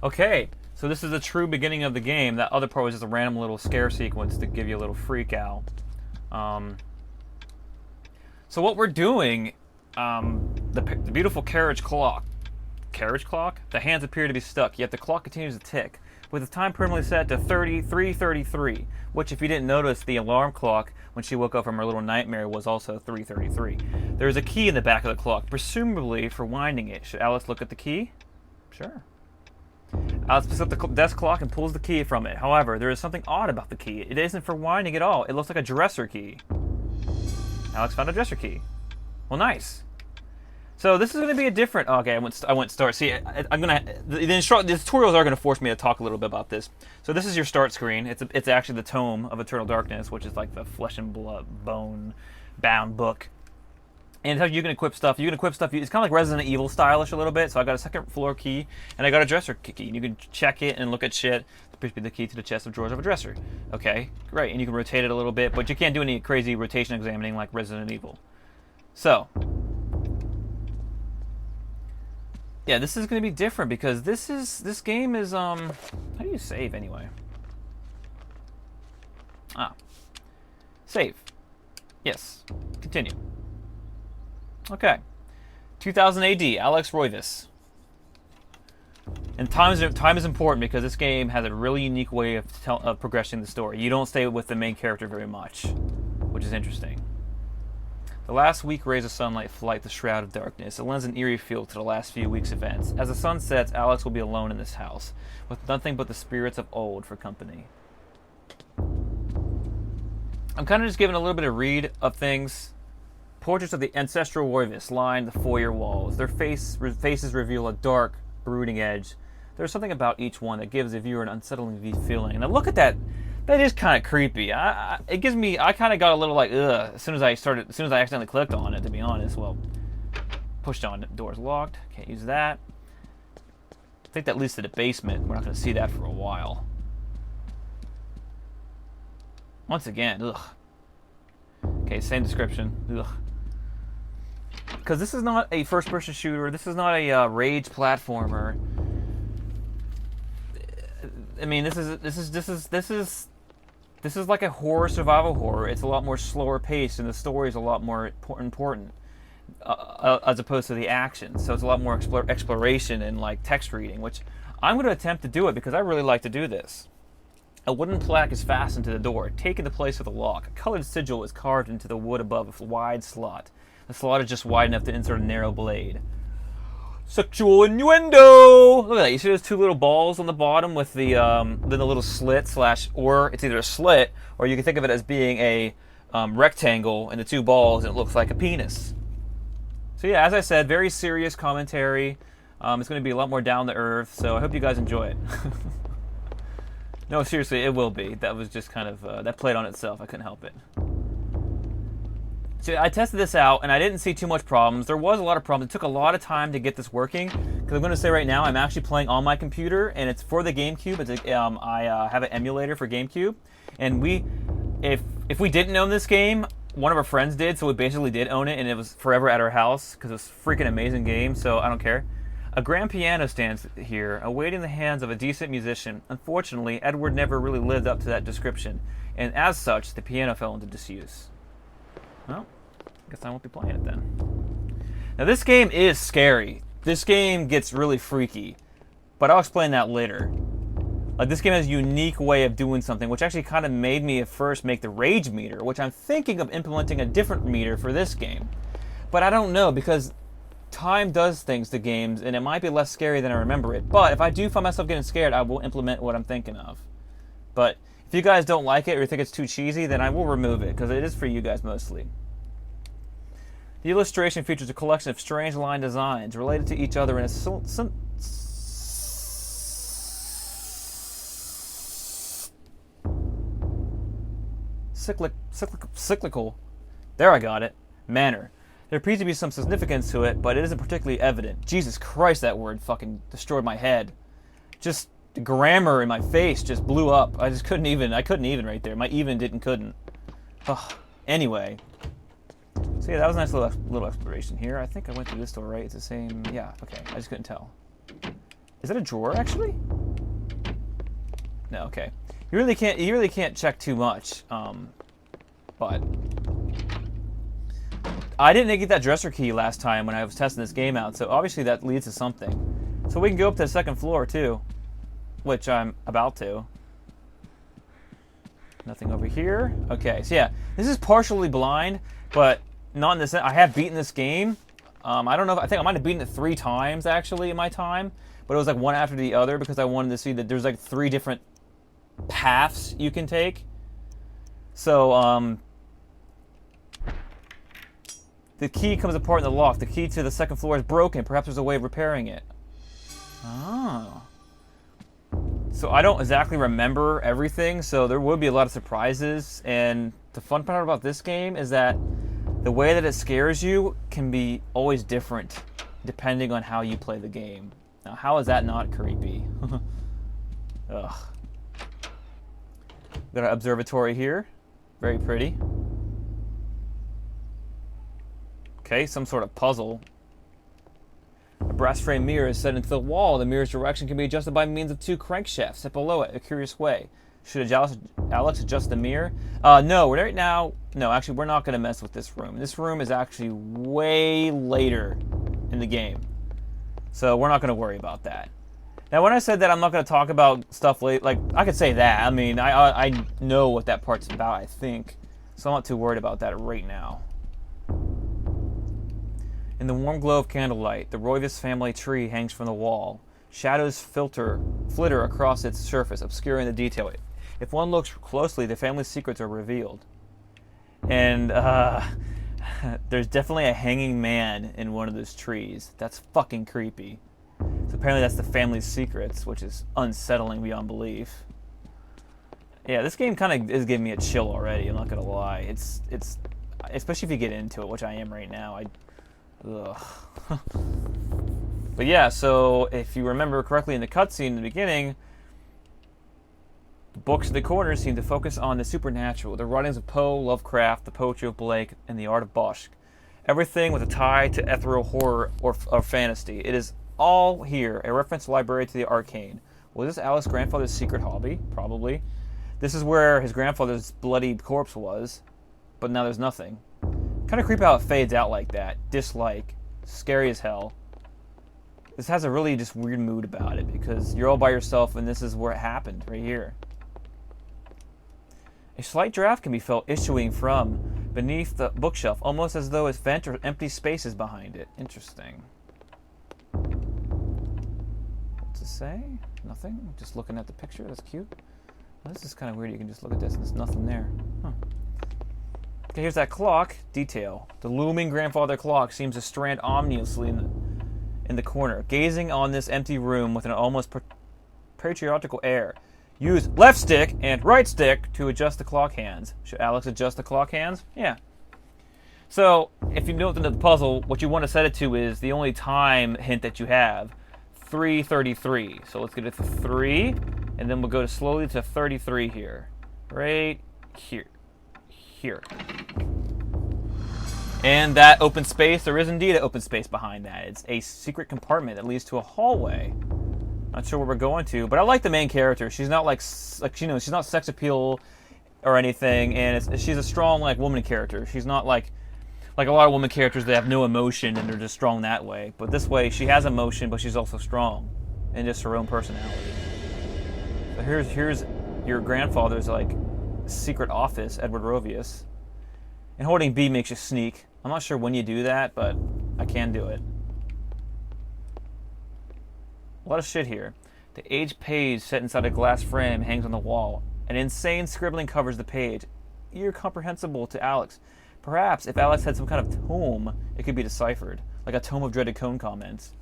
Okay, so this is the true beginning of the game. That other part was just a random little scare sequence to give you a little freak out. So what we're doing, the beautiful carriage clock. Carriage clock? The hands appear to be stuck, yet the clock continues to tick, with the time permanently set to 3:33, which, if you didn't notice, the alarm clock when she woke up from her little nightmare was also 3:33. There is a key in the back of the clock, presumably for winding it. Should Alice look at the key? Sure. Alice picks up the desk clock and pulls the key from it. However, there is something odd about the key. It isn't for winding at all. It looks like a dresser key. Alex found a dresser key. Well, nice. So this is going to be a different. Okay, I went start. See, I'm gonna. The tutorials are going to force me to talk a little bit about this. So this is your start screen. It's actually the Tome of Eternal Darkness, which is like the flesh and blood, bone bound book. And how you can equip stuff. You can equip stuff. It's kind of like Resident Evil stylish a little bit. So I got a second floor key and I got a dresser key. And you can check it and look at shit. Appears to be the key to the chest of drawers of a dresser. Okay, great. And you can rotate it a little bit, but you can't do any crazy rotation examining like Resident Evil. So. Yeah, this is going to be different because this game is how do you save anyway? Save. Yes. Continue. Okay. 2000 AD, Alex Roivas. And time is important because this game has a really unique way of progressing the story. You don't stay with the main character very much, which is interesting. The last week rays of sunlight flight the shroud of darkness. It lends an eerie feel to the last few weeks' events. As the sun sets, Alex will be alone in this house, with nothing but the spirits of old for company. I'm kind of just giving a little bit of read of things. Portraits of the ancestral Roivas line the foyer walls. Their faces reveal a dark, brooding edge. There's something about each one that gives the viewer an unsettling feeling. Now look at that. That is kind of creepy. I kind of got a little like, ugh, as soon as I accidentally clicked on it, to be honest. Well, pushed on it. Door's locked. Can't use that. I think that leads to the basement. We're not going to see that for a while. Once again, ugh. Okay, same description. Ugh. Because this is not a first-person shooter. This is not a rage platformer. I mean, this is like a horror survival horror. It's a lot more slower paced, and the story is a lot more important as opposed to the action. So it's a lot more exploration and like text reading, which I'm going to attempt to do it because I really like to do this. A wooden plaque is fastened to the door, taking the place of the lock. A colored sigil is carved into the wood above a wide slot. The slot is just wide enough to insert a narrow blade. Sexual innuendo! Look at that. You see those two little balls on the bottom with the little slit or it's either a slit or you can think of it as being a rectangle and the two balls and it looks like a penis. So yeah, as I said, very serious commentary. It's going to be a lot more down to earth, so I hope you guys enjoy it. No, seriously, it will be. That was just kind of, that played on itself. I couldn't help it. So I tested this out, and I didn't see too much problems. There was a lot of problems. It took a lot of time to get this working. Because I'm going to say right now, I'm actually playing on my computer, and it's for the GameCube. I have an emulator for GameCube. And if we didn't own this game, one of our friends did, so we basically did own it, and it was forever at our house, because it was a freaking amazing game, so I don't care. A grand piano stands here, awaiting the hands of a decent musician. Unfortunately, Edward never really lived up to that description, and as such, the piano fell into disuse. Well, I guess I won't be playing it then. Now, this game is scary. This game gets really freaky, but I'll explain that later. Like, this game has a unique way of doing something, which actually kind of made me at first make the rage meter, which I'm thinking of implementing a different meter for this game. But I don't know, because time does things to games, and it might be less scary than I remember it. But if I do find myself getting scared, I will implement what I'm thinking of. But if you guys don't like it or think it's too cheesy, then I will remove it, because it is for you guys mostly. The illustration features a collection of strange line designs related to each other in a cyclical, there I got it, manner. There appears to be some significance to it, but it isn't particularly evident. Jesus Christ, that word fucking destroyed my head. Just the grammar in my face just blew up. I couldn't even right there. My even didn't couldn't. Ugh. Anyway. So yeah, that was a nice little exploration here. I think I went through this door, right? It's the same, yeah, okay. I just couldn't tell. Is that a drawer, actually? No, okay. You really can't check too much. But I didn't get that dresser key last time when I was testing this game out, so obviously that leads to something. So we can go up to the second floor too, which I'm about to. Nothing over here. Okay, so yeah, this is partially blind, but not in this. I have beaten this game. I don't know. I think I might have beaten it 3 times actually in my time, but it was like one after the other because I wanted to see that there's like 3 different paths you can take. So the key comes apart in the loft. The key to the second floor is broken. Perhaps there's a way of repairing it. Oh. So I don't exactly remember everything, so there would be a lot of surprises. And the fun part about this game is that the way that it scares you can be always different depending on how you play the game. Now, how is that not creepy? Ugh. Got an observatory here. Very pretty. Okay, some sort of puzzle. A brass frame mirror is set into the wall. The mirror's direction can be adjusted by means of 2 crankshafts set below it. A curious way. Should Alex adjust the mirror? No, right now... No, actually, we're not going to mess with this room. This room is actually way later in the game. So we're not going to worry about that. Now, when I said that I'm not going to talk about stuff late, like, I could say that. I mean, I know what that part's about, I think. So I'm not too worried about that right now. In the warm glow of candlelight, the Roivus family tree hangs from the wall. Shadows flitter across its surface, obscuring the detail. If one looks closely, the family's secrets are revealed. And there's definitely a hanging man in one of those trees. That's fucking creepy. So apparently that's the family's secrets, which is unsettling beyond belief. Yeah, this game kind of is giving me a chill already, I'm not gonna lie. It's especially if you get into it, which I am right now. Ugh. But yeah, so if you remember correctly in the cutscene in the beginning, the books in the corner seem to focus on the supernatural, the writings of Poe, Lovecraft, the poetry of Blake, and the art of Bosch. Everything with a tie to ethereal horror or fantasy. It is all here, a reference library to the arcane. Was this Alex's grandfather's secret hobby? Probably. This is where his grandfather's bloody corpse was, but now there's nothing. Kind of creepy how it fades out like that. Dislike. Scary as hell. This has a really just weird mood about it because you're all by yourself and this is where it happened, right here. A slight draft can be felt issuing from beneath the bookshelf, almost as though it's vent or empty spaces behind it. Interesting. What's it say? Nothing? Just looking at the picture? That's cute. Well, this is kind of weird. You can just look at this and there's nothing there. Huh. Okay, here's that clock. Detail. The looming grandfather clock seems to stand ominously in the corner, gazing on this empty room with an almost patriarchal air. Use left stick and right stick to adjust the clock hands. Should Alex adjust the clock hands? Yeah. So, if you note into the puzzle, what you want to set it to is the only time hint that you have. 3:33. So let's get it to 3, and then we'll go slowly to 33 here. Right here. Here. And that open space, there is indeed an open space behind that. It's a secret compartment that leads to a hallway. Not sure where we're going to, but I like the main character. She's not like she's not sex appeal or anything, and she's a strong like woman character. She's not like a lot of woman characters that have no emotion and they're just strong that way. But this way, she has emotion, but she's also strong, and just her own personality. So here's your grandfather's like secret office, Edward Rovius. And holding B makes you sneak. I'm not sure when you do that, but I can do it. A lot of shit here. The aged page set inside a glass frame hangs on the wall. An insane scribbling covers the page, incomprehensible to Alex. Perhaps if Alex had some kind of tome, it could be deciphered, like a tome of dreaded cone comments.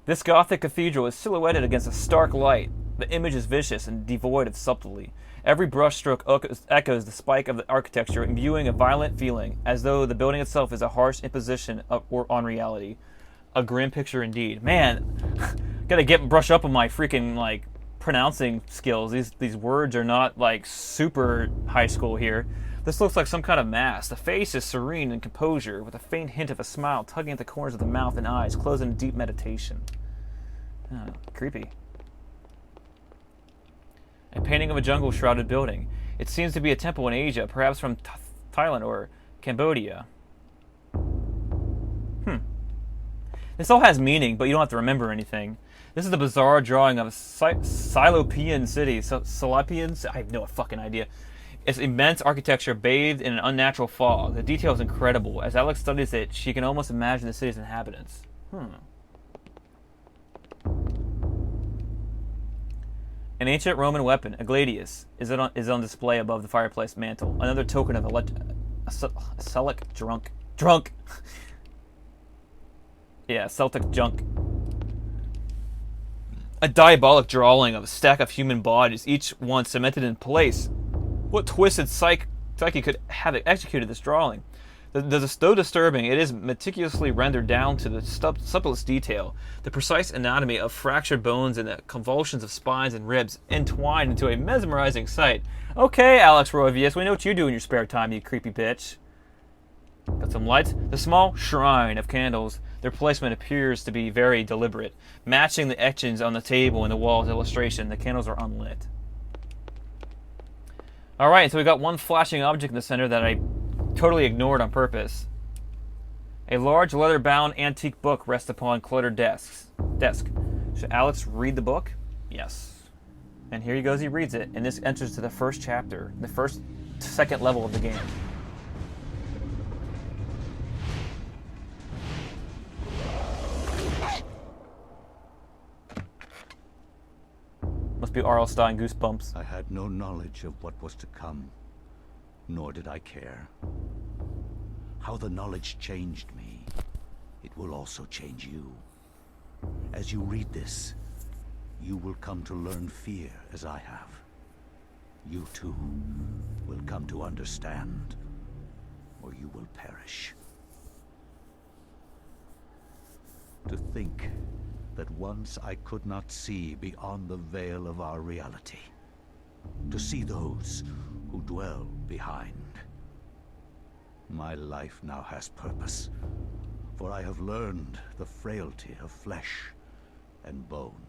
This Gothic cathedral is silhouetted against a stark light. The image is vicious and devoid of subtlety. Every brushstroke echoes the spike of the architecture, imbuing a violent feeling, as though the building itself is a harsh imposition on reality. A grim picture indeed. Man, gotta brush up on my freaking like pronouncing skills. These words are not like super high school here. This looks like some kind of mask. The face is serene in composure, with a faint hint of a smile tugging at the corners of the mouth and eyes, closed in deep meditation. Oh, creepy. A painting of a jungle-shrouded building. It seems to be a temple in Asia, perhaps from Thailand or Cambodia. This all has meaning, but you don't have to remember anything. This is the bizarre drawing of a Xel'lopian city. Xel'lopians? I have no fucking idea. Its immense architecture bathed in an unnatural fog. The detail is incredible. As Alex studies it, she can almost imagine the city's inhabitants. An ancient Roman weapon, a gladius, is on display above the fireplace mantle. Another token of Celtic drunk. Yeah, Celtic junk. A diabolic drawing of a stack of human bodies, each one cemented in place. What twisted psyche could have executed this drawing? Though disturbing, it is meticulously rendered down to the subtlest detail. The precise anatomy of fractured bones and the convulsions of spines and ribs entwined into a mesmerizing sight. Okay, Alex Roivius, we know what you do in your spare time, you creepy bitch. Got some lights. The small shrine of candles. Their placement appears to be very deliberate, matching the etchings on the table and the wall's illustration. The candles are unlit. Alright, so we got one flashing object in the center that I totally ignored on purpose. A large leather-bound antique book rests upon cluttered desk. Should Alex read the book? Yes. And here he goes, he reads it, and this enters to the first chapter, the second level of the game. Must be R.L. Stein Goosebumps. I had no knowledge of what was to come, nor did I care. How the knowledge changed me, it will also change you. As you read this, you will come to learn fear as I have. You too will come to understand, or you will perish. To think that once I could not see beyond the veil of our reality. To see those who dwell behind. My life now has purpose, for I have learned the frailty of flesh and bone.